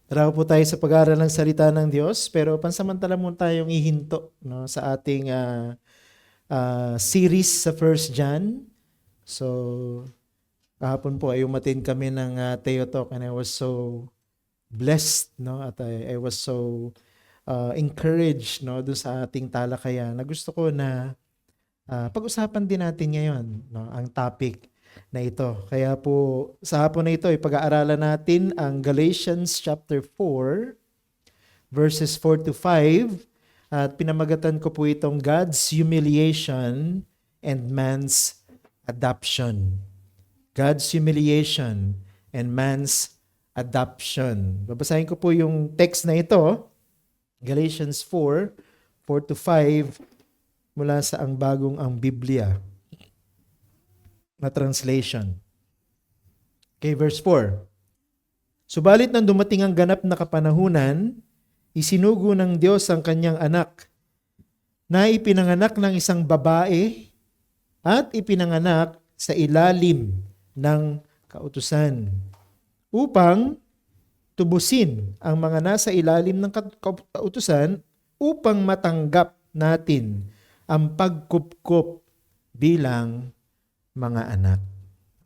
Tara po tayo sa pag-aaral ng salita ng Diyos, pero pansamantala muna tayong ihinto, no, sa ating series sa First John. So, kahapon po ay umatin kami ng Teo Talk and I was so blessed, no, at I was so encouraged, no, doon sa ating talakayan na gusto ko na pag-usapan din natin ngayon, no, ang topic na ito. Kaya po sa hapon na ito ay pag-aaralan natin ang Galatians chapter 4 verses 4 to 5 at pinamagatan ko po itong God's humiliation and man's adoption. God's humiliation and man's adoption. Babasahin ko po yung text na ito, Galatians 4, 4 to 5, mula sa ang Biblia na translation. Okay, verse 4. Subalit nang dumating ang ganap na kapanahunan, isinugo ng Diyos ang kanyang anak, na ipinanganak ng isang babae at ipinanganak sa ilalim ng kautusan, upang tubusin ang mga nasa ilalim ng kautusan upang matanggap natin ang pagkupkup bilang mga anak.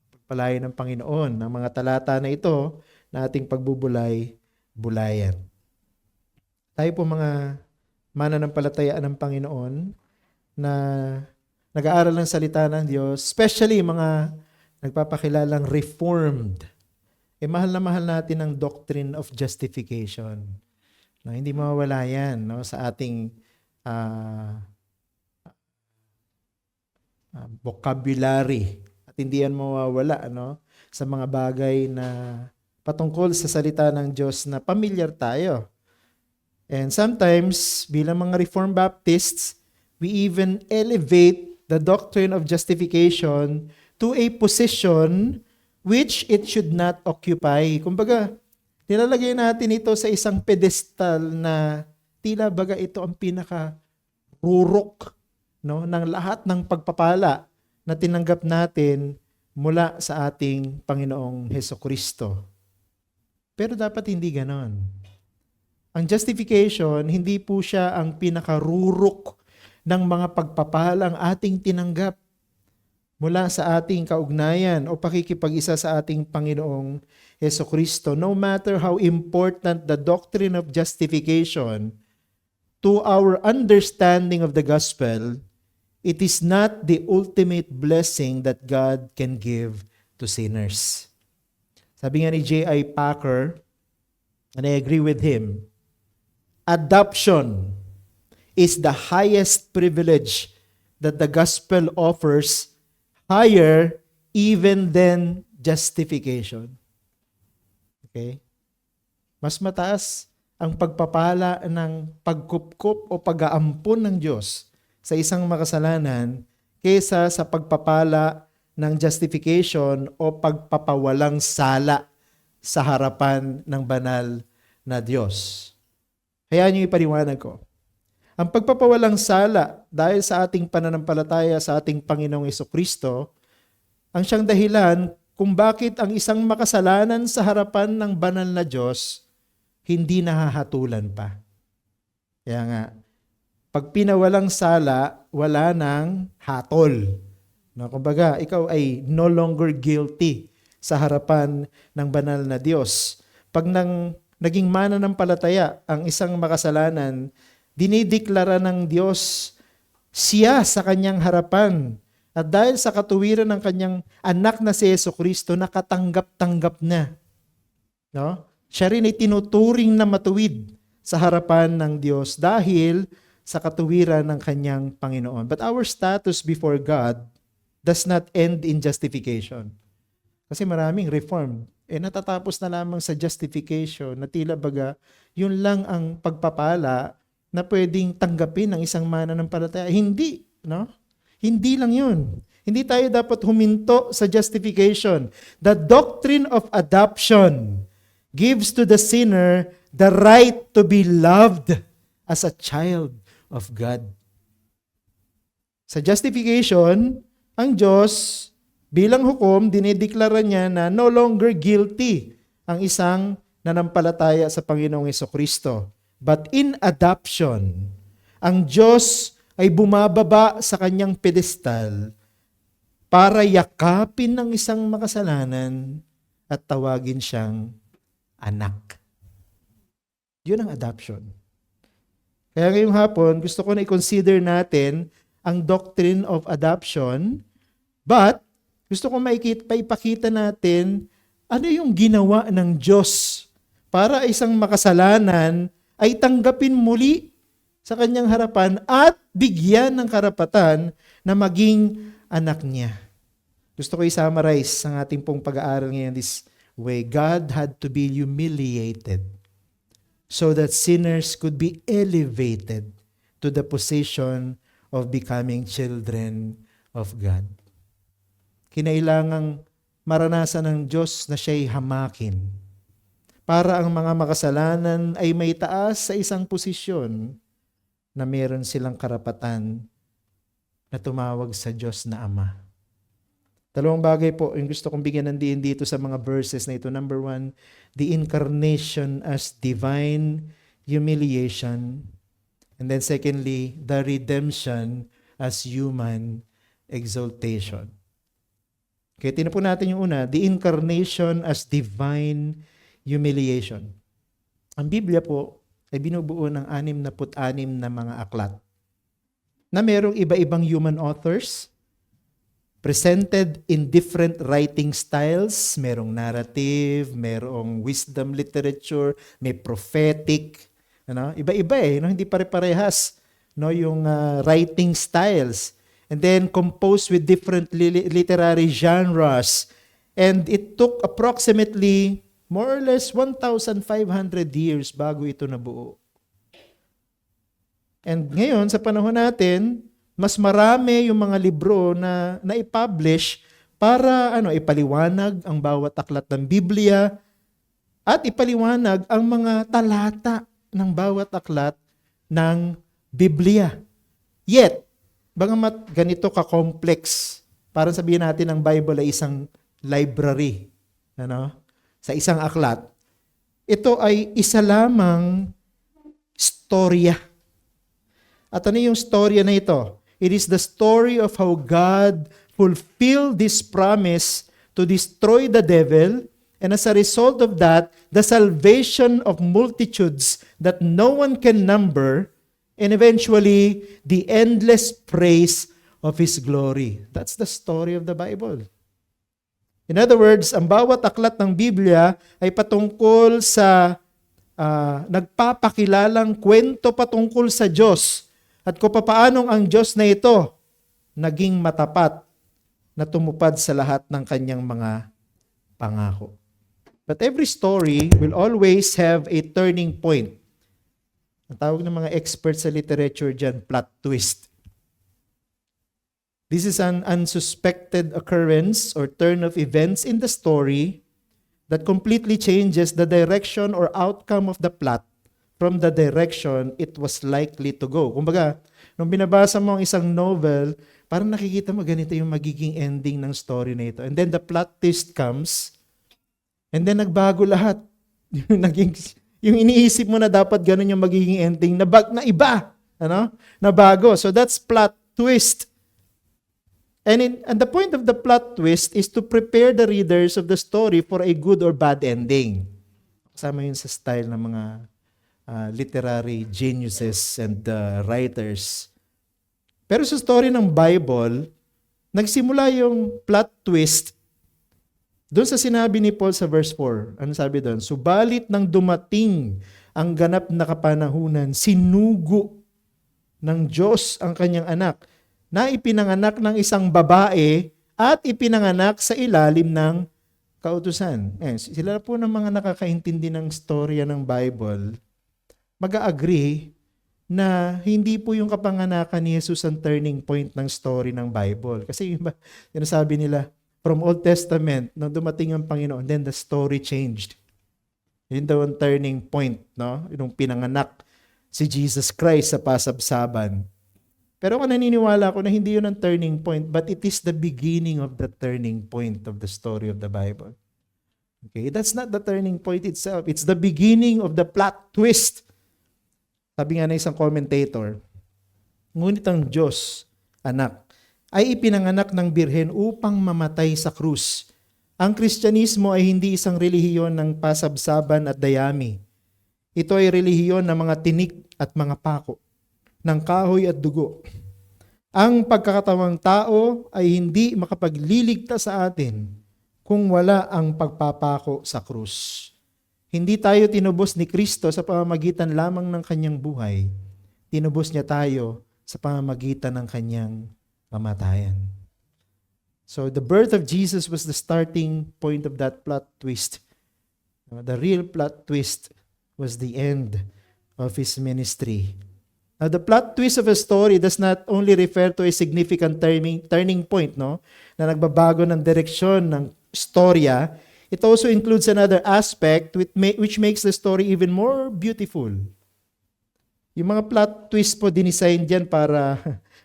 Pagpalain ng Panginoon ang mga talata na ito na ating pagbubulay-bulayan. Tayo po mga mananampalatayaan ng Panginoon na nag-aaral ng salita ng Diyos, especially mga nagpapakilalang reformed, mahal na mahal natin ang doctrine of justification. No, hindi mawawala yan, no, sa ating vocabulary at hindi yan mawawala, no, sa mga bagay na patungkol sa salita ng Diyos na pamilyar tayo. And sometimes, bilang mga Reformed Baptists, we even elevate the doctrine of justification to a position which it should not occupy. Kumbaga, nilalagay natin ito sa isang pedestal na tila baga ito ang pinaka-rurok, no, ng lahat ng pagpapala na tinanggap natin mula sa ating Panginoong Hesukristo. Pero dapat hindi ganon. Ang justification, hindi po siya ang pinaka-rurok ng mga pagpapalang ating tinanggap mula sa ating kaugnayan o pakikipag-isa sa ating Panginoong Hesukristo. No matter how important the doctrine of justification to our understanding of the gospel, it is not the ultimate blessing that God can give to sinners. Sabi nga ni J.I. Packer, and I agree with him, adoption is the highest privilege that the gospel offers, higher even than justification. Okay? Mas mataas ang pagpapala ng pagkupkup o pag-aampon ng Diyos sa isang makasalanan kaysa sa pagpapala ng justification o pagpapawalang sala sa harapan ng banal na Diyos. Kaya niyo ipaliwanag ko. Ang pagpapawalang sala dahil sa ating pananampalataya sa ating Panginoong Hesukristo, ang siyang dahilan kung bakit ang isang makasalanan sa harapan ng banal na Diyos hindi nahahatulan pa. Kaya nga, pag pinawalang sala, wala nang hatol. No, kumbaga, ikaw ay no longer guilty sa harapan ng banal na Diyos. Pag naging mananampalataya ang isang makasalanan, dinideklara ng Diyos siya sa kanyang harapan. At dahil sa katuwiran ng kanyang anak na si Hesukristo, nakatanggap-tanggap na. No? Siya rin ay tinuturing na matuwid sa harapan ng Diyos dahil sa katuwiran ng kanyang Panginoon. But our status before God does not end in justification. Kasi maraming reform, natatapos na lamang sa justification na tila baga, yun lang ang pagpapala na pwedeng tanggapin ng isang mananampalataya. Hindi, no? Hindi lang yun. Hindi tayo dapat huminto sa justification. The doctrine of adoption gives to the sinner the right to be loved as a child of God. Sa justification, ang Diyos bilang hukom, dinideklara niya na no longer guilty ang isang nanampalataya sa Panginoong Hesukristo. But in adoption, ang Diyos ay bumababa sa kanyang pedestal para yakapin ng isang makasalanan at tawagin siyang anak. Yun ang adoption. Kaya ngayong hapon, gusto ko na i-consider natin ang doctrine of adoption, but gusto ko maipakita natin ano yung ginawa ng Diyos para isang makasalanan ay tanggapin muli sa kanyang harapan at bigyan ng karapatan na maging anak niya. Gusto ko i-summarize ang ating pong pag-aaral ngayon this way. God had to be humiliated so that sinners could be elevated to the position of becoming children of God. Kinailangang maranasan ng Diyos na siya'y hamakin para ang mga makasalanan ay may taas sa isang posisyon na meron silang karapatan na tumawag sa Diyos na Ama. Dalawang bagay po yung gusto kong bigyan ng diin dito sa mga verses na ito. Number 1, the incarnation as divine humiliation. And then secondly, the redemption as human exaltation. Okay, tinan po natin yung una, the incarnation as divine humiliation. Ang Biblia po ay binubuo ng 66 na mga aklat na merong iba-ibang human authors presented in different writing styles. Merong narrative, merong wisdom literature, may prophetic. Iba-iba hindi pare-parehas yung writing styles. And then composed with different literary genres. And it took approximately more or less 1,500 years bago ito nabuo. And ngayon, sa panahon natin, mas marami yung mga libro na i-publish para ipaliwanag ang bawat aklat ng Biblia at ipaliwanag ang mga talata ng bawat aklat ng Biblia. Yet, bagamat ganito ka-complex, parang sabihin natin ang Bible ay isang library, sa isang aklat, ito ay isa lamang storya. At ano yung storya na ito? It is the story of how God fulfilled this promise to destroy the devil, and as a result of that, the salvation of multitudes that no one can number, and eventually, the endless praise of His glory. That's the story of the Bible. In other words, ang bawat aklat ng Biblia ay patungkol sa nagpapakilalang kwento patungkol sa Diyos at kung paanong ang Diyos na ito naging matapat na tumupad sa lahat ng kanyang mga pangako. But every story will always have a turning point. Ang tawag ng mga experts sa literature dyan, plot twist. This is an unsuspected occurrence or turn of events in the story that completely changes the direction or outcome of the plot from the direction it was likely to go. Kumbaga, nung binabasa mo ang isang novel, parang nakikita mo ganito yung magiging ending ng story na ito. And then the plot twist comes, and then nagbago lahat. Yung iniisip mo na dapat ganun yung magiging ending, na iba, na bago. So that's plot twist. And the point of the plot twist is to prepare the readers of the story for a good or bad ending. Kasama yun sa style ng mga literary geniuses and writers. Pero sa story ng Bible, nagsimula yung plot twist doon sa sinabi ni Paul sa verse 4. Ano sabi doon? Subalit nang dumating ang ganap na kapanahunan, sinugo ng Diyos ang kanyang anak, na ipinanganak ng isang babae at ipinanganak sa ilalim ng kautusan. Sila po ng mga nakakaintindi ng storya ng Bible, mag-agree na hindi po yung kapanganakan ni Jesus ang turning point ng story ng Bible. Kasi sinasabi nila, from Old Testament, nung dumating ang Panginoon, then the story changed. Yun daw ang turning point, yung pinanganak si Jesus Christ sa pasabsaban. Pero ako naniniwala ako na hindi yun ang turning point, but it is the beginning of the turning point of the story of the Bible. Okay, that's not the turning point itself. It's the beginning of the plot twist. Sabi nga na isang commentator, ngunit ang Diyos, anak, ay ipinanganak ng birhen upang mamatay sa krus. Ang Kristyanismo ay hindi isang relihiyon ng pasabsaban at dayami. Ito ay relihiyon ng mga tinik at mga pako, ng kahoy at dugo. Ang pagkakatawang tao ay hindi makapagliligtas sa atin kung wala ang pagpapako sa krus. Hindi tayo tinubos ni Kristo sa pamamagitan lamang ng kanyang buhay. Tinubos niya tayo sa pamamagitan ng kanyang kamatayan. So the birth of Jesus was the starting point of that plot twist. The real plot twist was the end of his ministry. Now, the plot twist of a story does not only refer to a significant turning point, no, na nagbabago ng direksyon ng storya. It also includes another aspect which makes the story even more beautiful. Yung mga plot twist po dinisign diyan para,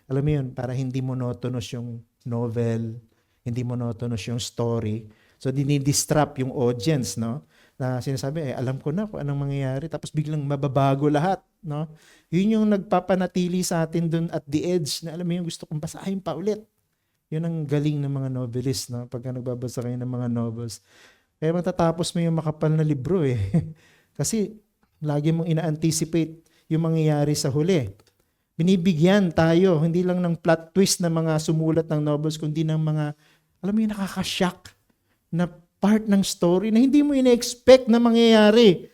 alam mo yun, para hindi monotonous yung novel, hindi monotonous yung story. So, dinidistrap yung audience, no? Na sinasabi, alam ko na kung anong mangyayari, tapos biglang mababago lahat, no? Yun yung nagpapanatili sa atin dun at the edge, na alam mo yung gusto kong basahin pa ulit. Yun ang galing ng mga novelist, no? Pagka nagbabasa kayo ng mga novels. Kaya matatapos mo yung makapal na libro eh. Kasi lagi mong ina-anticipate yung mangyayari sa huli. Binibigyan tayo, hindi lang ng plot twist na mga sumulat ng novels, kundi ng mga, alam mo yung nakaka-shock na part ng story na hindi mo ina-expect na mangyayari.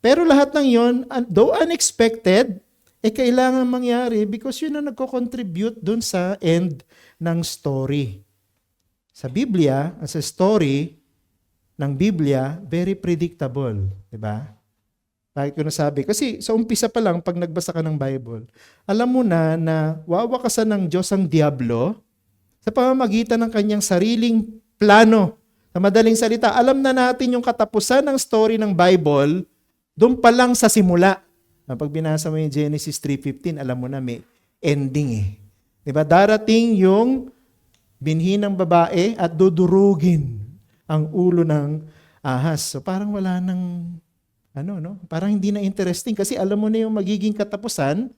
Pero lahat ng yon, though unexpected, kailangan mangyari because yun ang nagko-contribute dun sa end ng story. Sa Biblia, as a story ng Biblia, very predictable. Diba? Bakit ko nasabi? Kasi sa umpisa pa lang, pag nagbasa ka ng Bible, alam mo na wawakasan ng Diyos ang diablo sa pamamagitan ng kanyang sariling plano. Sa madaling salita, alam na natin yung katapusan ng story ng Bible doon pa lang sa simula. Pag binasa mo yung Genesis 3:15, alam mo na may ending eh. Diba? Darating yung binhi ng babae at dudurugin ang ulo ng ahas. So parang wala nang, parang hindi na interesting kasi alam mo na yung magiging katapusan,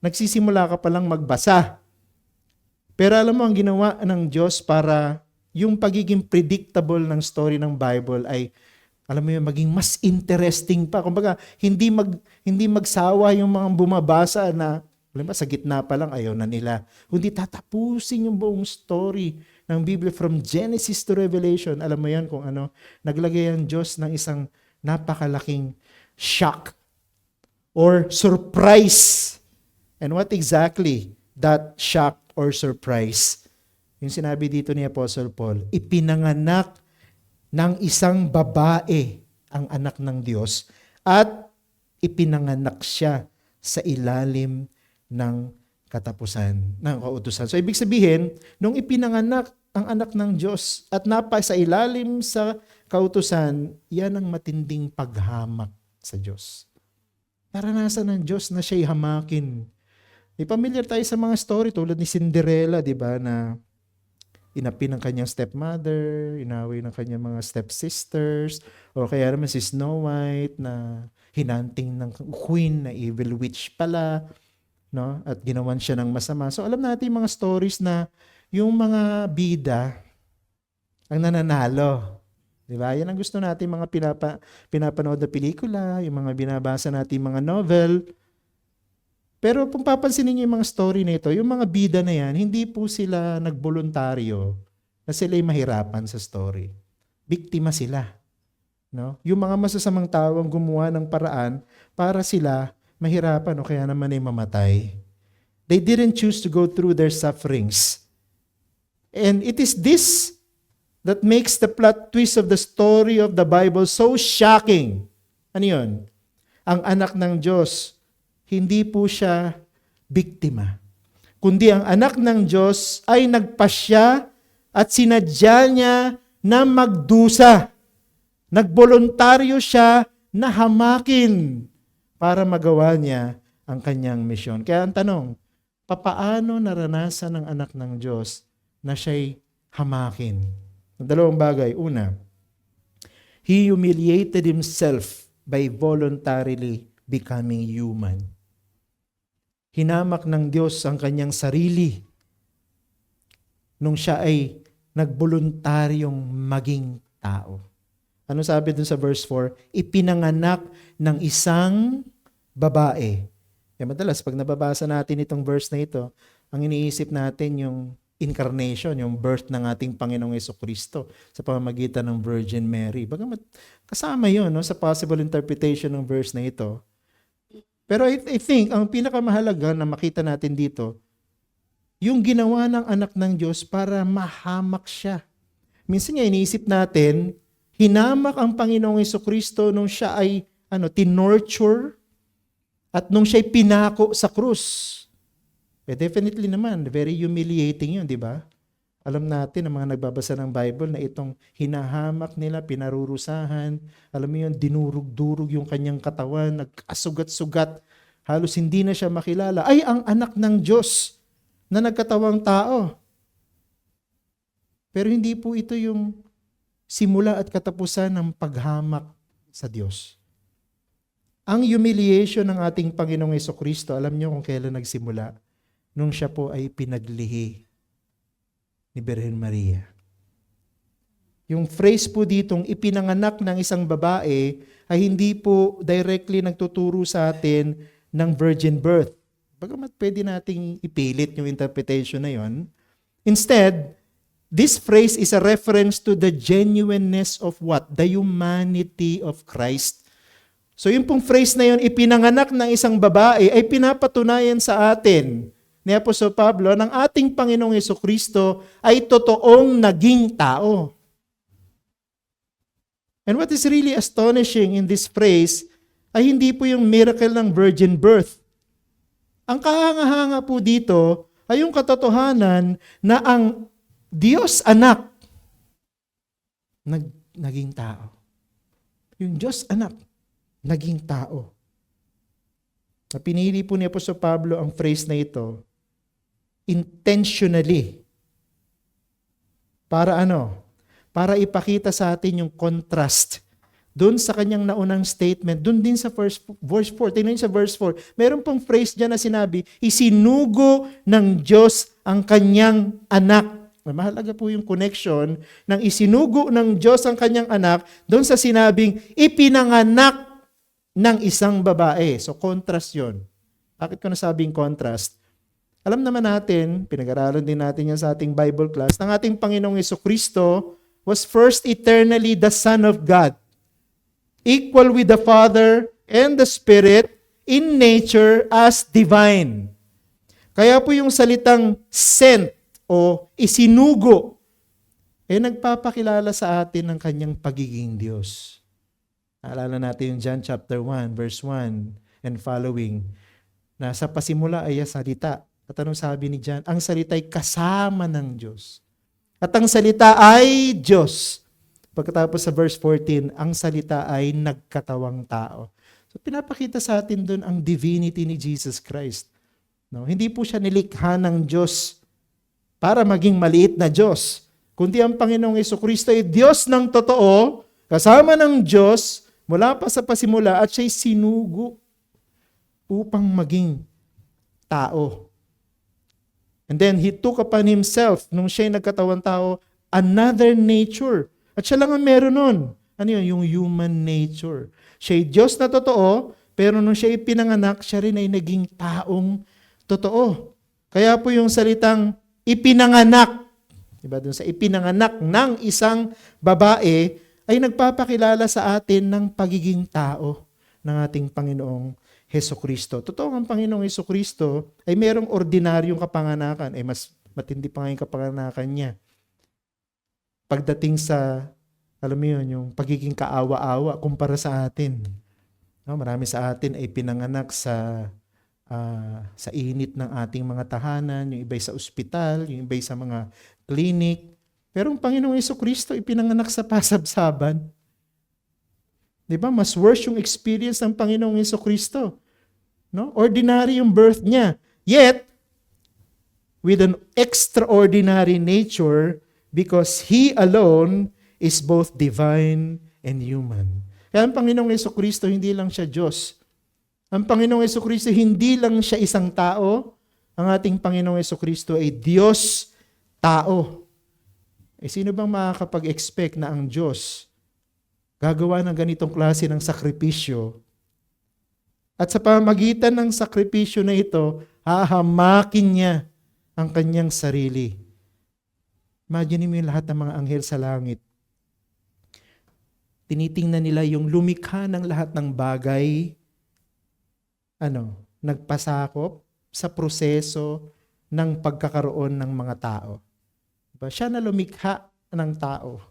nagsisimula ka palang magbasa. Pero alam mo ang ginawa ng Diyos para yung pagiging predictable ng story ng Bible ay, alam mo yun, maging mas interesting pa. Kumbaga, hindi magsawa yung mga bumabasa na, alam mo, sa gitna pa lang ayaw na nila. Kundi tatapusin yung buong story ng Biblia from Genesis to Revelation. Alam mo yan kung ano, naglagay ang Diyos ng isang napakalaking shock or surprise. And what exactly that shock or surprise? Yung sinabi dito ni Apostle Paul, ipinanganak ng isang babae ang anak ng Diyos at ipinanganak siya sa ilalim ng katapusan, ng kautusan. So ibig sabihin, nung ipinanganak ang anak ng Diyos at sa ilalim sa kautusan, yan ang matinding paghamak sa Diyos. Naranasan ng Diyos na siya'y hamakin. Familiar tayo sa mga story tulad ni Cinderella, di ba, na inapi ng kanyang stepmother, inaway ng kanyang mga stepsisters, o kaya naman si Snow White na hinanting ng queen na evil witch pala, no? At ginawan siya ng masama. So alam natin yung mga stories na yung mga bida ang nananalo. Di ba? Yan ang gusto natin mga pinapanood na pelikula, yung mga binabasa natin mga novel. Pero kung papansinin niyo yung mga story nito, yung mga bida na yan, hindi po sila nagboluntaryo na sila'y mahirapan sa story. Biktima sila. No? Yung mga masasamang tao ang gumawa ng paraan para sila mahirapan o kaya naman ay mamatay. They didn't choose to go through their sufferings. And it is this that makes the plot twist of the story of the Bible so shocking. Ano yun? Ang anak ng Diyos, hindi po siya biktima. Kundi ang anak ng Diyos ay nagpasya at sinadya niya na magdusa. Nagboluntaryo siya na hamakin para magawa niya ang kanyang misyon. Kaya ang tanong, papaano naranasan ng anak ng Diyos na siya'y hamakin? Dalawang bagay. Una, He humiliated himself by voluntarily becoming human. Hinamak ng Diyos ang kanyang sarili nung siya ay nagboluntaryong maging tao. Ano sabi dun sa verse 4? Ipinanganak ng isang babae. Madalas, pag nababasa natin itong verse na ito, ang iniisip natin yung incarnation, yung birth ng ating Panginoong Jesucristo sa pamamagitan ng Virgin Mary. Bagamat kasama yun sa possible interpretation ng verse na ito. Pero I think, ang pinakamahalaga na makita natin dito, yung ginawa ng anak ng Diyos para mahamak siya. Minsan nga iniisip natin, hinamak ang Panginoong Jesucristo nung siya ay tinorture at nung siya'y pinako sa krus. Definitely naman, very humiliating yun, di ba? Alam natin, ang mga nagbabasa ng Bible na itong hinahamak nila, pinarurusahan, alam mo yun, dinurug-durug yung kanyang katawan, nagkasugat-sugat, halos hindi na siya makilala. Ay, ang anak ng Diyos na nagkatawang tao. Pero hindi po ito yung simula at katapusan ng paghamak sa Diyos. Ang humiliation ng ating Panginoong Jesucristo, alam niyo kung kailan nagsimula? Nung siya po ay pinaglihi ni Birhen Maria. Yung phrase po ditong ipinanganak ng isang babae ay hindi po directly nagtuturo sa atin ng virgin birth. Bagamat pwede nating ipilit yung interpretation na yon. Instead, this phrase is a reference to the genuineness of what? The humanity of Christ. So yung pong phrase na yon, ipinanganak ng isang babae, ay pinapatunayan sa atin ni Apostol Pablo ng ating Panginoong Jesucristo ay totoong naging tao. And what is really astonishing in this phrase ay hindi po yung miracle ng virgin birth. Ang kahanga-hanga po dito ay yung katotohanan na ang Diyos anak naging tao. Yung Diyos anak naging tao. Pinili po ni Apostol Pablo ang phrase na ito intentionally. Para Para ipakita sa atin yung contrast doon sa kanyang naunang statement, doon din sa verse 4. Tingnan niyo sa verse 4. Meron pong phrase dyan na sinabi, isinugo ng Diyos ang kanyang anak. Mahalaga po yung connection ng isinugo ng Diyos ang kanyang anak doon sa sinabing ipinanganak ng isang babae. So contrast yun. Bakit ko nasabing contrast? Alam naman natin, pinag-aralan din natin yan sa ating Bible class, ng ating Panginoong Jesucristo was first eternally the Son of God, equal with the Father and the Spirit in nature as divine. Kaya po yung salitang sent o isinugo, nagpapakilala sa atin ng kanyang pagiging Diyos. Naalala natin yung John chapter 1, verse 1 and following, na sa pasimula ay salita. At anong sabi ni John? Ang salita ay kasama ng Diyos. At ang salita ay Diyos. Pagkatapos sa verse 14, ang salita ay nagkatawang tao. So pinapakita sa atin doon ang divinity ni Jesus Christ. No? Hindi po siya nilikha ng Diyos para maging maliit na Diyos. Kundi ang Panginoong Jesucristo ay Diyos ng totoo, kasama ng Diyos, mula pa sa pasimula at siya'y sinugo upang maging tao. And then He took upon Himself, nung siya'y nagkatawang tao, another nature. At siya lang ang meron nun. Ano yun? Yung human nature. Siya'y Diyos na totoo, pero nung siya'y pinanganak, siya rin ay naging taong totoo. Kaya po yung salitang ipinanganak, diba, dun sa ipinanganak ng isang babae, ay nagpapakilala sa atin ng pagiging tao ng ating Panginoong Hesukristo. Totoo ang Panginoong Hesukristo ay merong ordinaryong kapanganakan. Mas matindi pa nga yung kapanganakan niya. Pagdating sa, alam mo yun, yung pagiging kaawa-awa kumpara sa atin. No, marami sa atin ay pinanganak sa init ng ating mga tahanan, yung iba'y sa ospital, yung iba'y sa mga clinic. Pero ang Panginoong Hesukristo ipinanganak sa pasabsaban. Diba? Mas worse yung experience ng Panginoong Hesukristo. No? Ordinary yung birth niya. Yet, with an extraordinary nature, because He alone is both divine and human. Kaya ang Panginoong Jesucristo, hindi lang siya Diyos. Ang Panginoong Jesucristo, hindi lang siya isang tao. Ang ating Panginoong Jesucristo ay Diyos, tao. Sino bang makakapag-expect na ang Diyos gagawa ng ganitong klase ng sakripisyo? At sa pamamagitan ng sakripisyo na ito, hahamakin niya ang kanyang sarili. Imagine mo yung lahat ng mga anghel sa langit. Tinitingnan nila yung lumikha ng lahat ng bagay, nagpasakop sa proseso ng pagkakaroon ng mga tao. Diba? Siya na lumikha ng tao.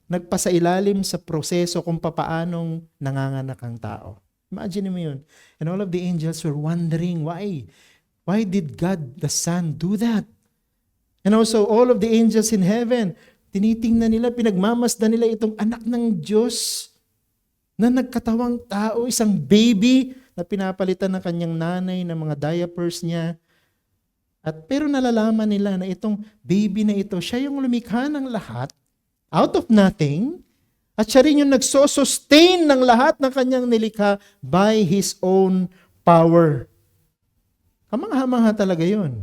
Nagpasailalim sa proseso kung papaanong nanganganak ang tao. Imagine mo yun. And all of the angels were wondering, why? Why did God the Son do that? And also all of the angels in heaven, tinitingnan nila, pinagmamasdan nila itong anak ng Diyos na nagkatawang tao, isang baby na pinapalitan ng kanyang nanay ng mga diapers niya. Pero nalalaman nila na itong baby na ito, siya yung lumikha ng lahat, out of nothing, at siya rin yung nagsosustain ng lahat ng kanyang nilikha by His own power. Kamangha-mangha talaga yun.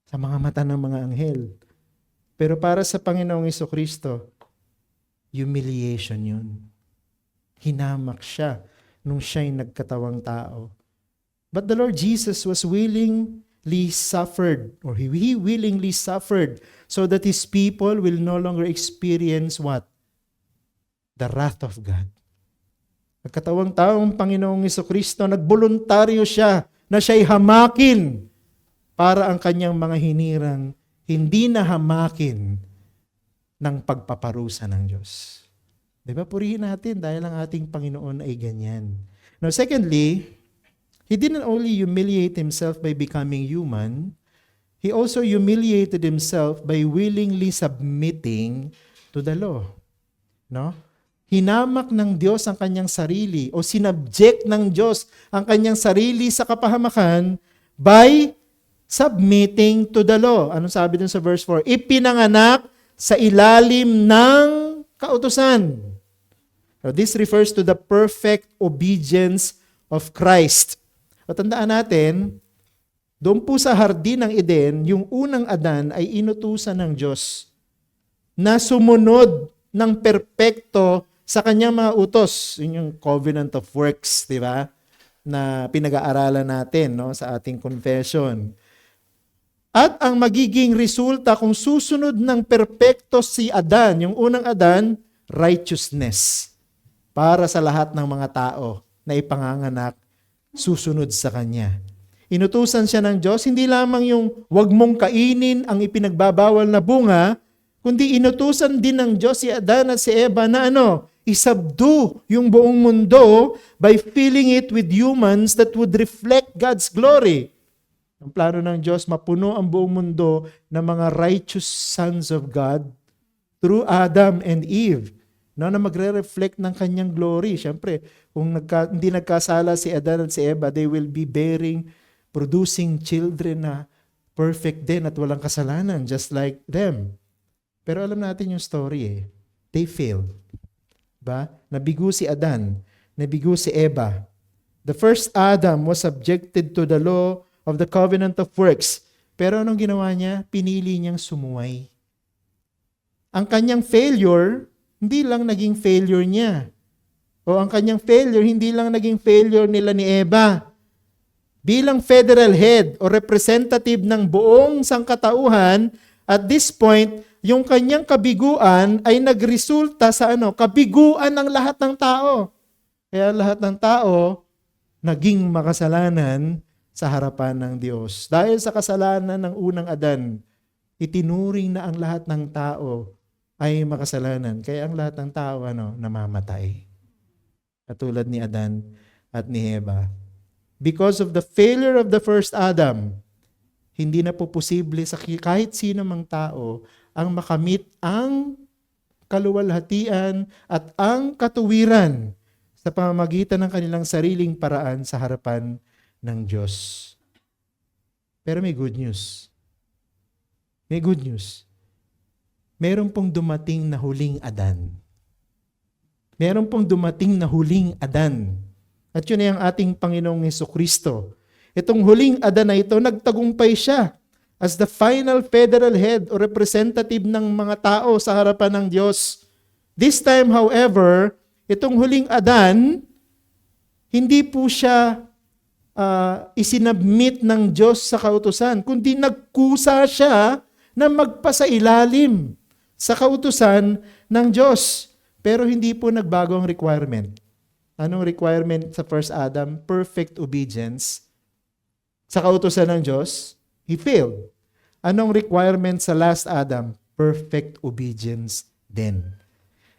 Sa mga mata ng mga anghel. Pero para sa Panginoong Jesucristo, humiliation yun. Hinamak siya nung siya'y nagkatawang tao. But the Lord Jesus was willingly suffered, or He willingly suffered so that His people will no longer experience what? The wrath of God. Nagkatawang taong Panginoong Jesucristo, nagboluntaryo siya na siya'y hamakin para ang kanyang mga hinirang hindi na hamakin ng pagpaparusa ng Diyos. Diba? Purihin natin dahil ang ating Panginoon ay ganyan. Now, secondly, He didn't only humiliate Himself by becoming human, He also humiliated Himself by willingly submitting to the law. No? Hinamak ng Diyos ang kanyang sarili o sinabject ng Diyos ang kanyang sarili sa kapahamakan by submitting to the law. Anong sabi dun sa verse 4? Ipinanganak sa ilalim ng kautusan. So this refers to the perfect obedience of Christ. O tandaan natin, doon po sa hardin ng Eden, yung unang Adan ay inutusan ng Diyos na sumunod ng perpekto sa kanyang mga utos. Yun yung covenant of works, di ba? Na pinag-aaralan natin sa ating confession. At ang magiging resulta kung susunod ng perpekto si Adan, yung unang Adan, righteousness para sa lahat ng mga tao na ipanganganak susunod sa kanya. Inutusan siya ng Diyos, hindi lamang yung wag mong kainin ang ipinagbabawal na bunga, kundi inutusan din ng Diyos si Adan at si Eva na isubdue yung buong mundo by filling it with humans that would reflect God's glory. Ang plano ng Diyos, mapuno ang buong mundo ng mga righteous sons of God through Adam and Eve, na magre-reflect ng kanyang glory. Siyempre, kung hindi nagkasala si Adan at si Eva, they will be producing children na perfect din at walang kasalanan, just like them. Pero alam natin yung story They failed. Ba? Nabigo si Adan, nabigo si Eva. The first Adam was subjected to the law of the covenant of works. Pero anong ginawa niya? Pinili niyang sumuway. Ang kanyang failure, hindi lang naging failure niya. O ang kanyang failure, hindi lang naging failure nila ni Eva. Bilang federal head o representative ng buong sangkatauhan, at this point, yung kanyang kabiguan ay nagresulta sa kabiguan ng lahat ng tao. Kaya lahat ng tao naging makasalanan sa harapan ng Diyos. Dahil sa kasalanan ng unang Adan, itinuring na ang lahat ng tao ay makasalanan. Kaya ang lahat ng tao namamatay. Katulad ni Adan at ni Eva. Because of the failure of the first Adam, hindi na po posible sa kahit sino mang tao ang makamit ang kaluwalhatian at ang katuwiran sa pamamagitan ng kanilang sariling paraan sa harapan ng Diyos. Pero may good news. May good news. Meron pong dumating na huling Adan. Meron pong dumating na huling Adan. At yun ay ang ating Panginoong Hesukristo. Itong huling Adan na ito, nagtagumpay siya as the final federal head o representative ng mga tao sa harapan ng Diyos. This time, however, itong huling Adan, hindi po siya isinabmit ng Diyos sa kautusan, kundi nagkusa siya na magpasailalim sa kautusan ng Diyos. Pero hindi po nagbago ang requirement. Anong requirement sa first Adam? Perfect obedience. Sa kautusan ng Diyos, he failed. Anong requirement sa last Adam? Perfect obedience din.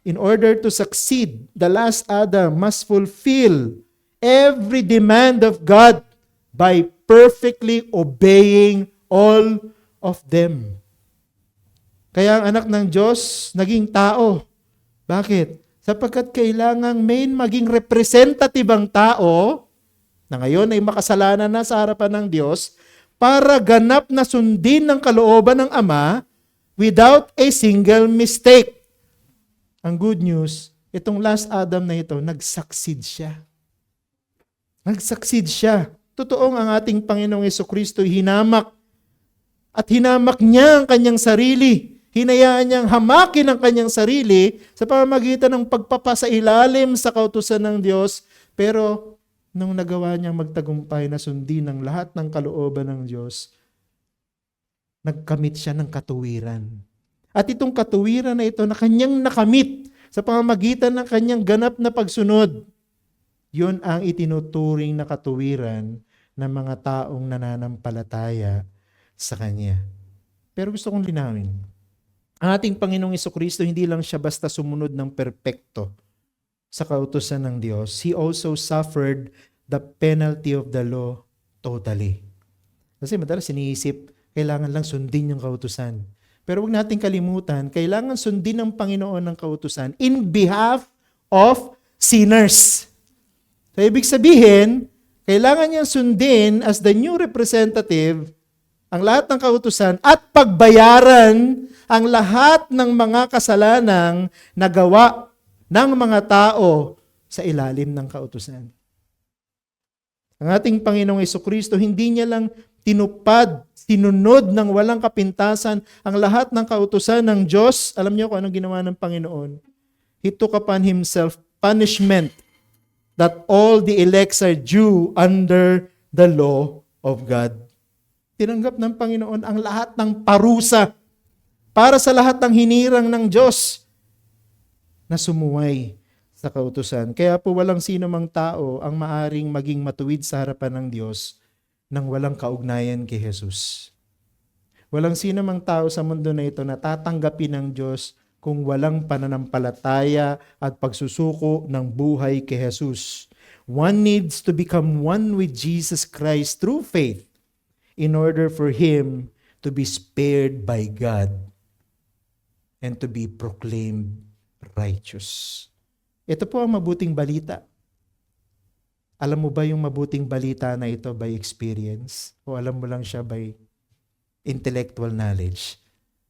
In order to succeed, the last Adam must fulfill every demand of God by perfectly obeying all of them. Kaya ang anak ng Diyos naging tao. Bakit? Sapagkat kailangang maging representative ang tao na ngayon ay makasalanan na sa harapan ng Diyos para ganap na sundin ng kalooban ng Ama without a single mistake. Ang good news, itong last Adam na ito, nag-succeed siya. Nag-succeed siya. Totoong ang ating Panginoong Hesukristo hinamak at hinamak niya ang kanyang sarili. Hinayaan niyang hamakin ang kanyang sarili sa pamamagitan ng pagpapasailalim sa kautusan ng Diyos. Pero nung nagawa niyang magtagumpay na sundin ang lahat ng kalooban ng Diyos, nagkamit siya ng katuwiran. At itong katuwiran na ito na kanyang nakamit sa pamamagitan ng kanyang ganap na pagsunod, yun ang itinuturing na katuwiran ng mga taong nananampalataya sa Kanya. Pero gusto kong linawin, ang ating Panginoong Hesukristo, hindi lang siya basta sumunod ng perpekto sa kautusan ng Diyos. He also suffered the penalty of the law totally. Kasi madalas iniisip, kailangan lang sundin yung kautusan. Pero huwag nating kalimutan, kailangan sundin ng Panginoon ng kautusan in behalf of sinners. So, ibig sabihin, kailangan niyang sundin as the new representative ang lahat ng kautusan at pagbayaran ang lahat ng mga kasalanang nagawa ng mga tao sa ilalim ng kautusan. Ang ating Panginoong Hesukristo, hindi niya lang tinupad, sinunod ng walang kapintasan ang lahat ng kautusan ng Diyos. Alam niyo kung anong ginawa ng Panginoon? He took upon himself punishment that all the elects are due under the law of God. Tinanggap ng Panginoon ang lahat ng parusa para sa lahat ng hinirang ng Diyos na sumuway sa kautusan. Kaya po walang sino mang tao ang maaring maging matuwid sa harapan ng Diyos nang walang kaugnayan kay Jesus. Walang sino mang tao sa mundo na ito na tatanggapin ng Diyos kung walang pananampalataya at pagsusuko ng buhay kay Jesus. One needs to become one with Jesus Christ through faith in order for him to be spared by God and to be proclaimed righteous. Ito po ang mabuting balita. Alam mo ba yung mabuting balita na ito by experience? O alam mo lang siya by intellectual knowledge?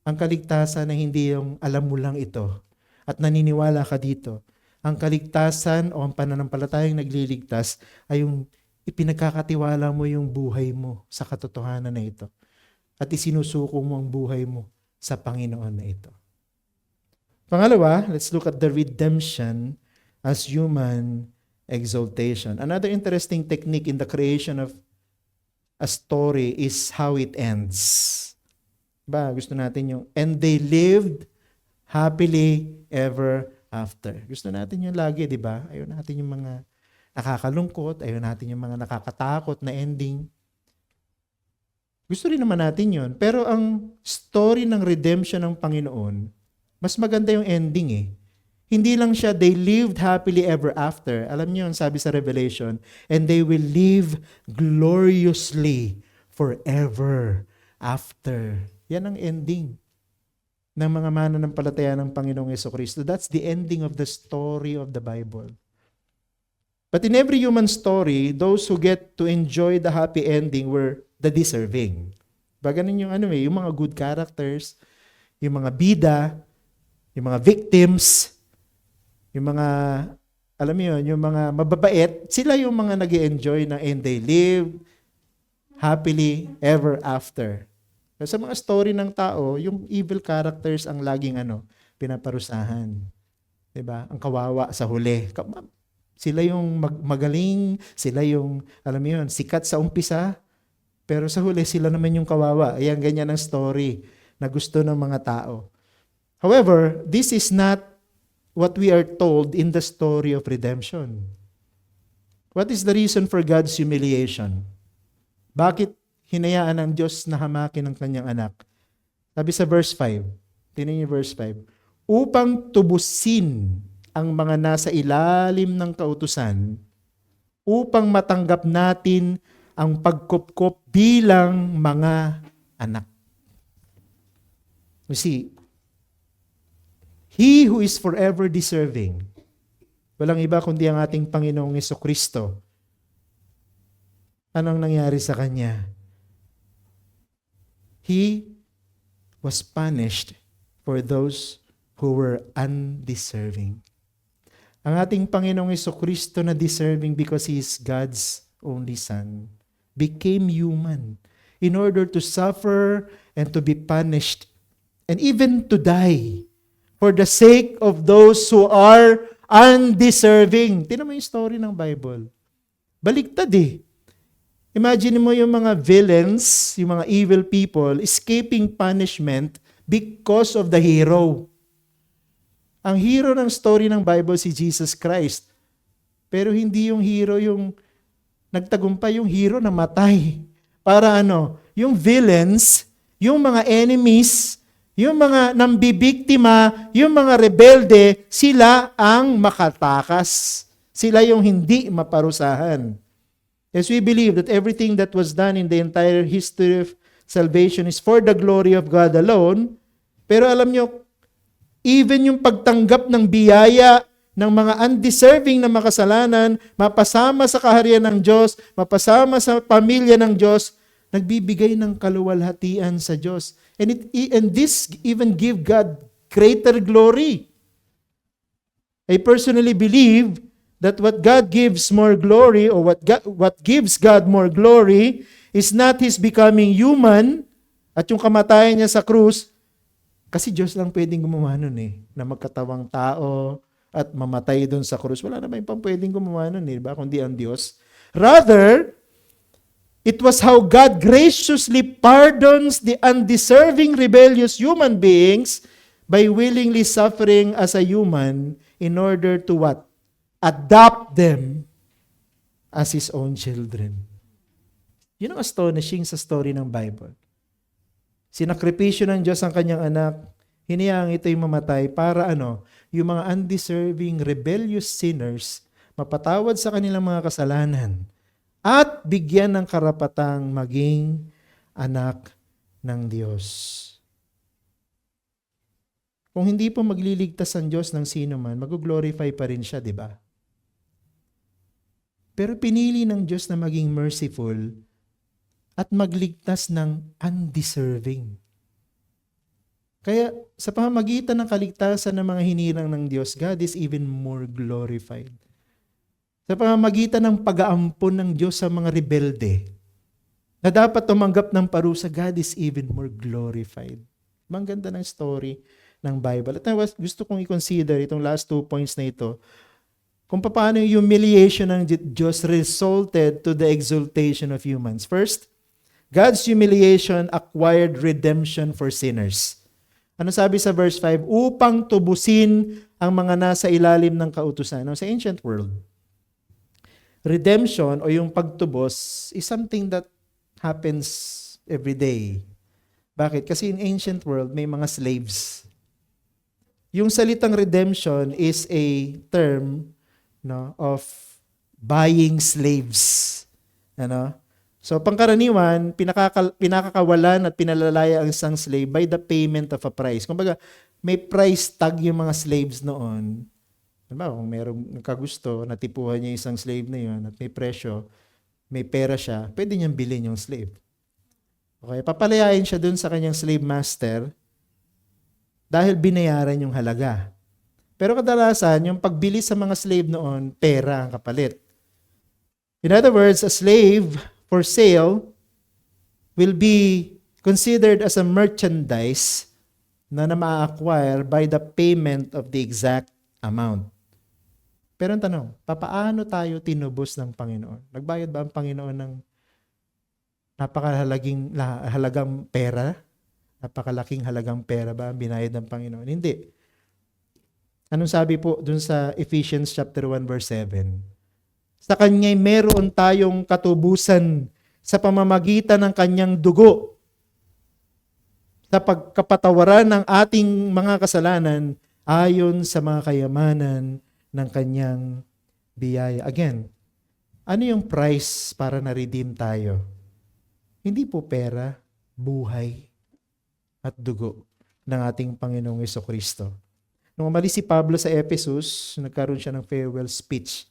Ang kaligtasan na hindi yung alam mo lang ito at naniniwala ka dito. Ang kaligtasan o ang pananampalatayang nagliligtas ay yung ipinagkakatiwala mo yung buhay mo sa katotohanan na ito. At isinusuko mo ang buhay mo sa Panginoon na ito. Pangalawa, let's look at the redemption as human exaltation. Another interesting technique in the creation of a story is how it ends. Gusto natin yung, and they lived happily ever after. Gusto natin yung lagi, di ba? Ayaw natin yung mga nakakalungkot, ayaw natin yung mga nakakatakot na ending. Gusto rin naman natin yun. Pero ang story ng redemption ng Panginoon, mas maganda yung ending eh. Hindi lang siya, they lived happily ever after. Alam niyo, sabi sa Revelation, and they will live gloriously forever after. Yan ang ending ng mga mananampalataya ng Panginoong Hesukristo. That's the ending of the story of the Bible. But in every human story, those who get to enjoy the happy ending were the deserving. Ganun yung yung mga good characters, yung mga bida, yung mga victims, Yung mga, alam mo yun, yung mga mababait, sila yung mga nag-enjoy na and they live happily ever after. So, sa mga story ng tao, yung evil characters ang laging pinaparusahan. 'Di ba? Ang kawawa sa huli. Sila yung magaling, sila yung, alam mo yun, sikat sa umpisa, pero sa huli sila naman yung kawawa. Ayan, ganyan ang story na gusto ng mga tao. However, this is not what we are told in the story of redemption. What is the reason for God's humiliation? Bakit hinayaan ng Diyos na hamakin ng kanyang anak? Sabi sa verse 5, tingnan niyo verse 5, upang tubusin ang mga nasa ilalim ng kautusan, upang matanggap natin ang pagkupkop bilang mga anak. You see, He who is forever deserving, walang iba kundi ang ating Panginoong Jesucristo. Anong nangyari sa Kanya? He was punished for those who were undeserving. Ang ating Panginoong Jesucristo na deserving because He is God's only Son, became human in order to suffer and to be punished and even to die for the sake of those who are undeserving. Tingnan mo yung story ng Bible. Baliktad eh. Imagine mo yung mga villains, yung mga evil people, escaping punishment because of the hero. Ang hero ng story ng Bible si Jesus Christ. Pero hindi yung hero yung nagtagumpay, yung hero na matay. Para yung villains, yung mga enemies, yung mga nambibiktima, yung mga rebelde, sila ang makatakas. Sila yung hindi maparusahan. Yes, we believe that everything that was done in the entire history of salvation is for the glory of God alone. Pero alam nyo, even yung pagtanggap ng biyaya ng mga undeserving na makasalanan, mapasama sa kaharian ng Diyos, mapasama sa pamilya ng Diyos, nagbibigay ng kaluwalhatian sa Diyos. And this even give God greater glory. I personally believe that what God gives more glory, or what gives God more glory is not His becoming human at yung kamatayan niya sa krus, kasi Diyos lang pwedeng gumawa nun na magkatawang tao at mamatay doon sa krus. Wala naman pang pwedeng gumawa nun ba? Kundi ang Diyos. Rather, it was how God graciously pardons the undeserving rebellious human beings by willingly suffering as a human in order to what? Adopt them as His own children. Yun ang astonishing sa story ng Bible. Sinakripisyo ng Diyos ang kanyang anak, hinayaan ito'y mamatay para yung mga undeserving, rebellious sinners, mapatawad sa kanilang mga kasalanan at bigyan ng karapatang maging anak ng Diyos. Kung hindi po magliligtas ang Diyos ng sino man, mag-glorify pa rin siya, di ba? Pero pinili ng Diyos na maging merciful at magligtas ng undeserving. Kaya sa pamamagitan ng kaligtasan ng mga hinirang ng Diyos, God is even more glorified. Sa pamamagitan ng pag-aampon ng Diyos sa mga rebelde, na dapat tumanggap ng parusa, God is even more glorified. Ang ganda ng story ng Bible. At gusto kong i-consider itong last 2 points na ito, kung paano yung humiliation ng Diyos resulted to the exaltation of humans. First, God's humiliation acquired redemption for sinners. Ano sabi sa verse 5? Upang tubusin ang mga nasa ilalim ng kautusan. Sa ancient world, redemption o yung pagtubos is something that happens every day. Bakit? Kasi in ancient world, may mga slaves. Yung salitang redemption is a term of buying slaves. So, pangkaraniwan, pinakakawalan at pinalalaya ang isang slave by the payment of a price. Kumbaga, may price tag yung mga slaves noon. Diba, kung merong nagkagusto, natipuhan niya isang slave na yun at may presyo, may pera siya, pwede niyang bilhin yung slave. Okay, papalayain siya dun sa kanyang slave master dahil binayaran yung halaga. Pero kadalasan, yung pagbili sa mga slave noon, pera ang kapalit. In other words, a slave for sale will be considered as a merchandise na ma-acquire by the payment of the exact amount. Pero ang tanong, papaano tayo tinubos ng Panginoon? Nagbayad ba ang Panginoon ng halagang pera? Napakalaking halagang pera ba ang binayad ng Panginoon? Hindi. Anong sabi po dun sa Ephesians chapter 1 verse 7? Sa Kanya'y meron tayong katubusan sa pamamagitan ng Kanyang dugo sa pagkapatawaran ng ating mga kasalanan ayon sa mga kayamanan ng Kanyang biyaya. Again, ano yung price para na-redeem tayo? Hindi po pera, buhay at dugo ng ating Panginoong Jesucristo. Nung umalis si Pablo sa Ephesus, nagkaroon siya ng farewell speech.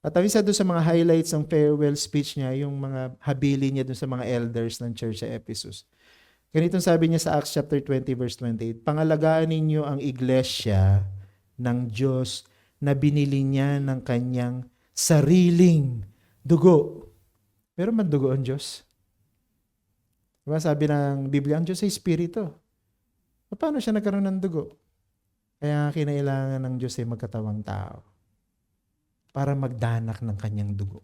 At ang isa doon sa mga highlights ng farewell speech niya, yung mga habili niya doon sa mga elders ng church sa Ephesus. Ganitong sabi niya sa Acts chapter 20 verse 28, "Pangalagaan ninyo ang iglesia ng Diyos na binili niya ng Kanyang sariling dugo." Meron man dugo ang Diyos? Diba sabi ng Biblia, ang Diyos ay Espiritu. Paano siya nagkaroon ng dugo? Kaya kinailangan ng Diyos ay magkatawang tao para magdanak ng Kanyang dugo.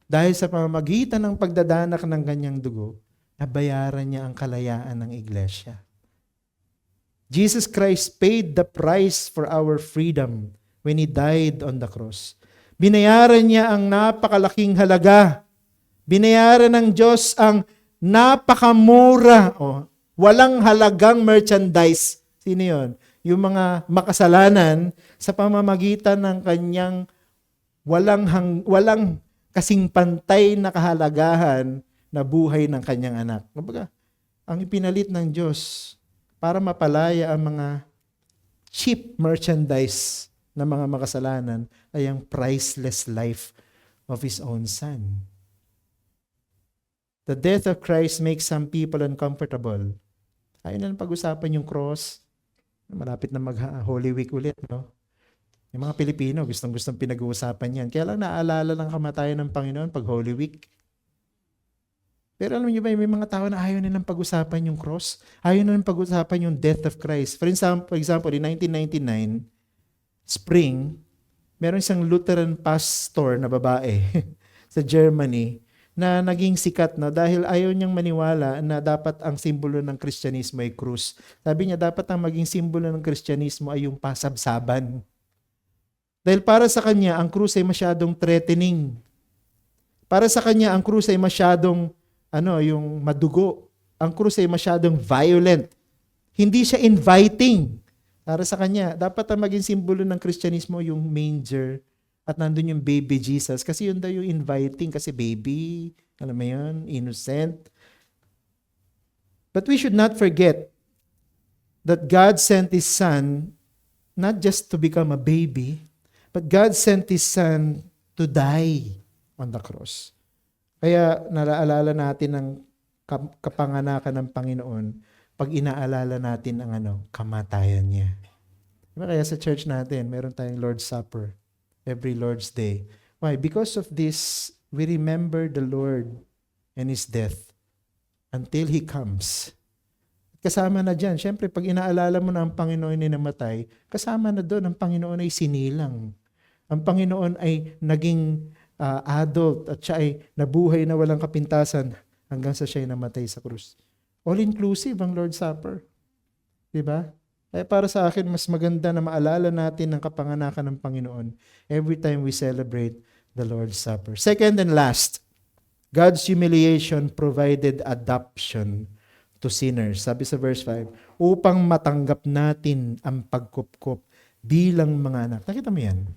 Dahil sa pamamagitan ng pagdadanak ng Kanyang dugo, nabayaran niya ang kalayaan ng iglesia. Jesus Christ paid the price for our freedom when He died on the cross. Binayaran niya ang napakalaking halaga. Binayaran ng Diyos ang napakamura. Walang halagang merchandise. Sino yun? Yung mga makasalanan sa pamamagitan ng Kanyang walang kasing pantay na kahalagahan na buhay ng Kanyang anak. Kumbaga, ang ipinalit ng Diyos para mapalaya ang mga cheap merchandise ng mga makasalanan ay ang priceless life of His own Son. The death of Christ makes some people uncomfortable. Ayun na lang pag-usapan yung cross. Malapit na mag-Holy Week ulit, no? Yung mga Pilipino, gustong-gustong pinag-uusapan yan. Kaya lang naalala ng kamatayan ng Panginoon pag Holy Week. Pero alam niyo ba, may mga tao na ayaw nilang pag-usapan yung cross. Ayaw nilang pag-usapan yung death of Christ. For example, in 1999, spring, meron isang Lutheran pastor na babae sa Germany na naging sikat na dahil ayaw niyang maniwala na dapat ang simbolo ng Kristyanismo ay krus. Sabi niya, dapat ang maging simbolo ng Kristyanismo ay yung pasabsaban. Dahil para sa kanya, ang krus ay masyadong threatening. Para sa kanya, ang krus ay masyadong yung madugo. Ang krus ay masyadong violent. Hindi siya inviting. Para sa kanya, dapat ang maging simbolo ng Kristyanismo yung manger at nandun yung baby Jesus. Kasi yun daw yung inviting. Kasi baby, alam mo yun, innocent. But we should not forget that God sent His Son not just to become a baby, but God sent His Son to die on the cross. Kaya naalala natin ang kapanganakan ng Panginoon pag inaalala natin ang kamatayan niya. Diba kaya sa church natin, meron tayong Lord's Supper every Lord's Day. Why? Because of this, we remember the Lord and His death until He comes. Kasama na dyan. Siyempre, pag inaalala mo na ang Panginoon ay namatay, kasama na doon, ang Panginoon ay sinilang. Ang Panginoon ay naging adult at siya ay nabuhay na walang kapintasan hanggang sa siya ay namatay sa krus. All-inclusive ang Lord's Supper. Diba? Kaya para sa akin, mas maganda na maalala natin ang kapanganakan ng Panginoon every time we celebrate the Lord's Supper. Second and last, God's humiliation provided adoption to sinners. Sabi sa verse 5, upang matanggap natin ang pagkupkop bilang mga anak. Nakita mo yan?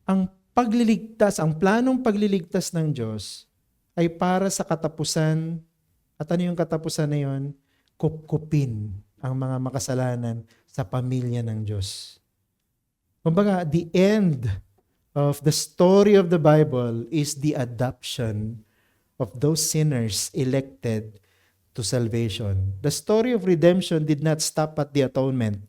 Ang pagliligtas, ang planong pagliligtas ng Diyos ay para sa katapusan. At ano yung katapusan na yun? Kupkupin ang mga makasalanan sa pamilya ng Diyos. Kumbaga, the end of the story of the Bible is the adoption of those sinners elected to salvation. The story of redemption did not stop at the atonement.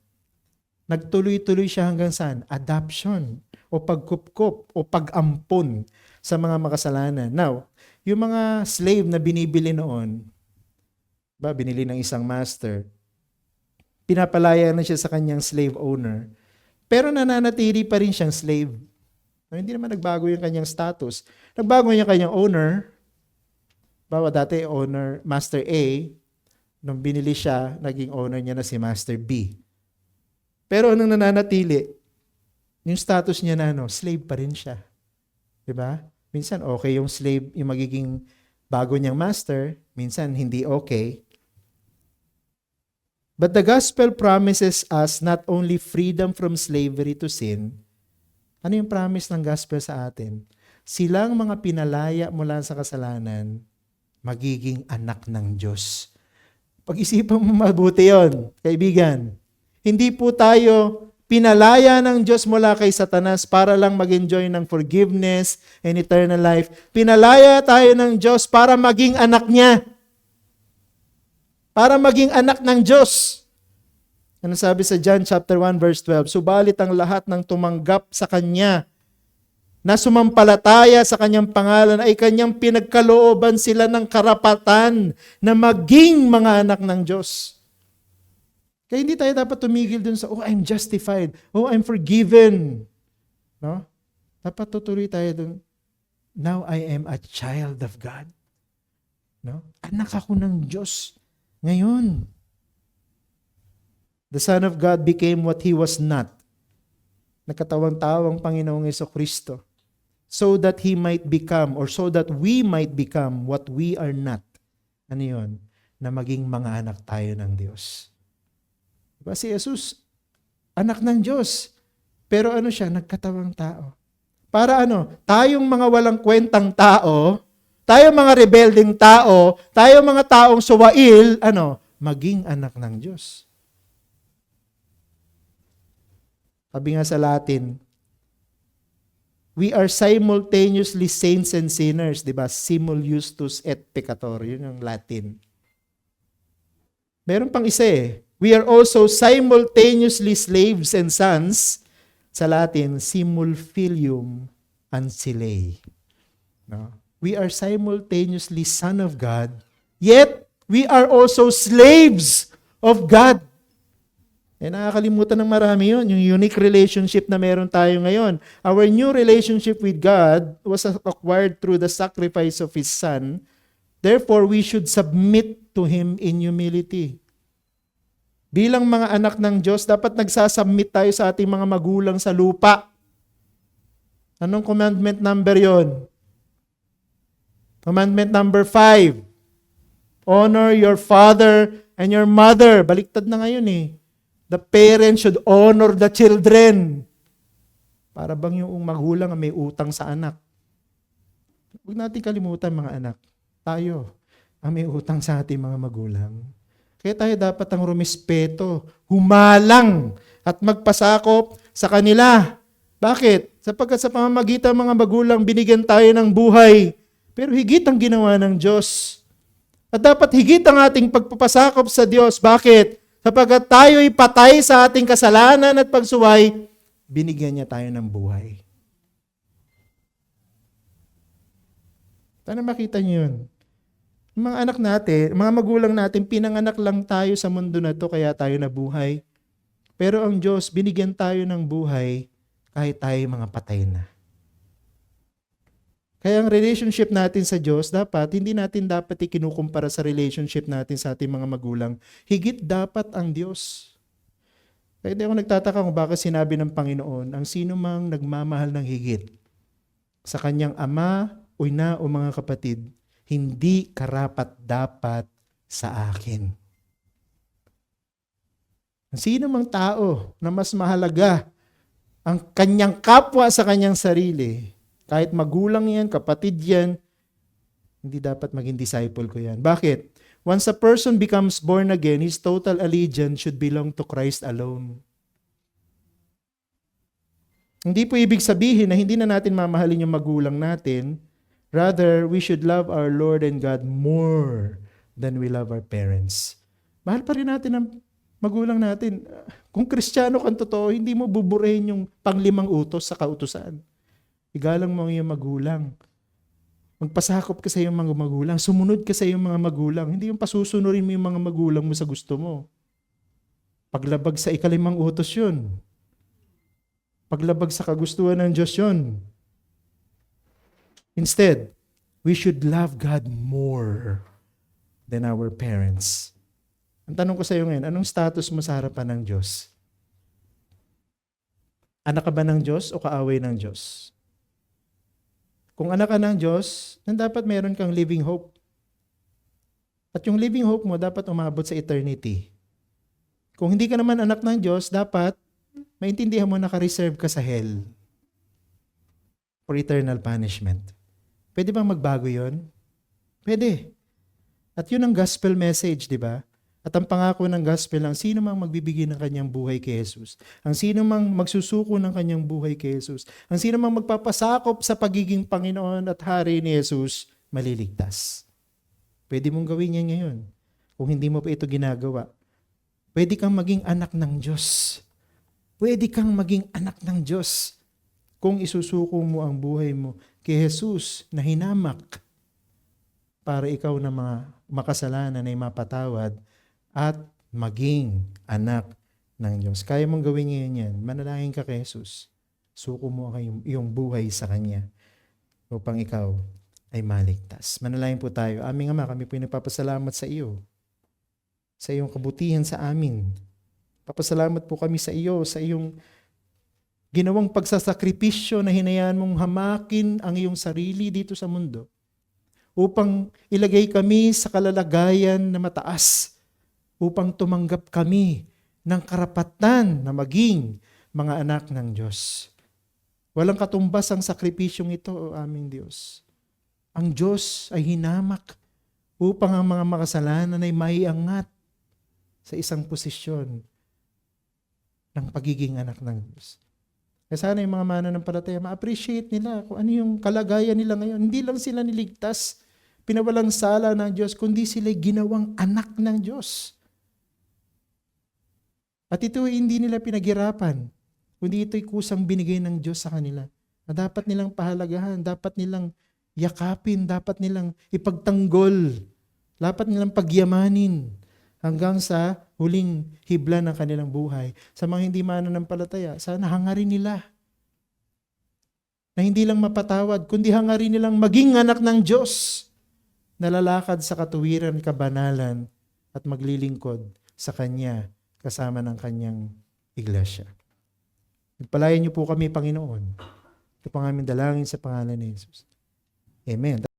Nagtuloy-tuloy siya hanggang saan? Adoption o pagkupkup o pag-ampon sa mga makasalanan. Now, yung mga slave na binibili noon, binili ng isang master, pinapalaya na siya sa kanyang slave owner, pero nananatili pa rin siyang slave. Hindi naman nagbago yung kanyang status. Nagbago yung kanyang owner. Dati owner, Master A, nung binili siya, naging owner niya na si Master B. Pero anong nananatili? Yung status niya na slave pa rin siya. Diba? Minsan okay yung slave, yung magiging bago niyang master. Minsan hindi okay. But the gospel promises us not only freedom from slavery to sin. Ano yung promise ng gospel sa atin? Silang mga pinalaya mula sa kasalanan, magiging anak ng Diyos. Pag-isipan mo mabuti yon, kaibigan. Hindi po tayo pinalaya ng Diyos mula kay Satanas para lang mag-enjoy ng forgiveness and eternal life. Pinalaya tayo ng Diyos para maging anak niya. Para maging anak ng Diyos. Ano sabi sa John chapter 1 verse 12? Subalit ang lahat ng tumanggap sa Kanya na sumampalataya sa Kanyang pangalan ay Kanyang pinagkalooban sila ng karapatan na maging mga anak ng Diyos. Kaya hindi tayo dapat tumigil dun sa, I'm justified. I'm forgiven. No? Dapat tutuloy tayo dun, now I am a child of God. No? Anak ako ng Diyos. Ngayon, the Son of God became what He was not. Nagkatawang-tawang Panginoong Jesucristo. So that He might become, or so that we might become what we are not. Ano yun? Na maging mga anak tayo ng Diyos. Diba si Jesus, anak ng Diyos. Pero ano siya? Nagkatawang tao. Para tayong mga walang kwentang tao, tayong mga rebelding tao, tayong mga taong suwail, maging anak ng Diyos. Sabi nga sa Latin, we are simultaneously saints and sinners, di ba? Simul justus et peccator, yun yung Latin. Meron pang isa we are also simultaneously slaves and sons, sa Latin, simul filium ancillae. No? We are simultaneously son of God, yet we are also slaves of God. Nakakalimutan ng marami yun, yung unique relationship na meron tayo ngayon. Our new relationship with God was acquired through the sacrifice of His Son. Therefore, we should submit to Him in humility. Bilang mga anak ng Diyos, dapat nagsasubmit tayo sa ating mga magulang sa lupa. Anong commandment number yon? Commandment number 5. Honor your father and your mother. Baliktad na ngayon The parents should honor the children. Para bang yung magulang may utang sa anak. Huwag natin kalimutan mga anak. Tayo ang may utang sa ating mga magulang. Kaya tayo dapat ang rumispeto, humalang at magpasakop sa kanila. Bakit? Sapagkat sa pamamagitan ng mga magulang, binigyan tayo ng buhay. Pero higit ang ginawa ng Diyos. At dapat higit ang ating pagpapasakop sa Diyos. Bakit? Sapagkat tayo'y patay sa ating kasalanan at pagsuway, binigyan niya tayo ng buhay. Sana makita niyo yun. Mga anak natin, mga magulang natin, pinanganak lang tayo sa mundo na to kaya tayo nabuhay. Pero ang Diyos, binigyan tayo ng buhay kahit tayo mga patay na. Kaya ang relationship natin sa Diyos, hindi natin dapat ikinukumpara sa relationship natin sa ating mga magulang. Higit dapat ang Diyos. Kaya di ako nagtataka kung bakit sinabi ng Panginoon, ang sino mang nagmamahal ng higit sa kanyang ama o ina o mga kapatid, hindi karapat-dapat sa akin. Ang sino mang tao na mas mahalaga ang kanyang kapwa sa kanyang sarili, kahit magulang yan, kapatid yan, hindi dapat maging disciple ko yan. Bakit? Once a person becomes born again, his total allegiance should belong to Christ alone. Hindi po ibig sabihin na hindi na natin mamahalin yung magulang natin. Rather, we should love our Lord and God more than we love our parents. Mahal pa rin natin ang magulang natin. Kung Kristiyano kang totoo, hindi mo buburahin yung panglimang utos sa kautusan. Igalang mo ang iyong magulang. Magpasakop ka sa iyong mga magulang. Sumunod ka sa iyong mga magulang. Hindi yung pasusunurin mo yung mga magulang mo sa gusto mo. Paglabag sa ikalimang utos yun. Paglabag sa kagustuhan ng Diyos yun. Instead, we should love God more than our parents. Ang tanong ko sa iyo ngayon, anong status mo sa harapan ng Diyos? Anak ka ba ng Diyos o kaaway ng Diyos? Kung anak ka ng Diyos, then dapat meron kang living hope. At yung living hope mo dapat umabot sa eternity. Kung hindi ka naman anak ng Diyos, dapat maintindihan mo na ka-reserve ka sa hell for eternal punishment. Pwede bang magbago yon? Pwede. At yun ang gospel message, di ba? At ang pangako ng gospel, ang sino mang magbibigay ng kanyang buhay kay Jesus, ang sino mang magsusuko ng kanyang buhay kay Jesus, ang sino mang magpapasakop sa pagiging Panginoon at Hari ni Jesus, maliligtas. Pwede mong gawin yan ngayon. Kung hindi mo pa ito ginagawa, pwede kang maging anak ng Diyos. Pwede kang maging anak ng Diyos kung isusuko mo ang buhay mo kay Jesus na hinamak para ikaw na mga makasalanan ay mapatawad at maging anak ng Diyos. Kaya mong gawin ngayon yan. Manalangin ka kay Jesus. Suko mo ang iyong buhay sa Kanya upang ikaw ay maligtas. Manalangin po tayo. Aming Ama, kami po nagpapasalamat sa iyo. Sa iyong kabutihan sa amin. Papasalamat po kami sa iyo, sa iyong ginawang pagsasakripisyo na hinayaan mong hamakin ang iyong sarili dito sa mundo upang ilagay kami sa kalalagayan na mataas, upang tumanggap kami ng karapatan na maging mga anak ng Diyos. Walang katumbas ang sakripisyong ito, o aming Diyos. Ang Diyos ay hinamak upang ang mga makasalanan ay maiangat sa isang posisyon ng pagiging anak ng Diyos. Kaya sana yung mga mananampalataya, ma-appreciate nila kung ano yung kalagayan nila ngayon. Hindi lang sila niligtas, pinawalang sala ng Diyos, kundi sila ginawang anak ng Diyos. At ito hindi nila pinaghirapan, kundi ito'y kusang binigay ng Diyos sa kanila. Na dapat nilang pahalagahan, dapat nilang yakapin, dapat nilang ipagtanggol, dapat nilang pagyamanin hanggang sa huling hibla ng kanilang buhay. Sa mga hindi mananampalataya, sana hangarin nila na hindi lang mapatawad, kundi hangarin nilang maging anak ng Diyos na lalakad sa katuwiran, kabanalan at maglilingkod sa Kanya kasama ng Kanyang iglesia. Pagpalayan niyo po kami, Panginoon. Ito po ang aming dalangin sa pangalan ni Jesus. Amen.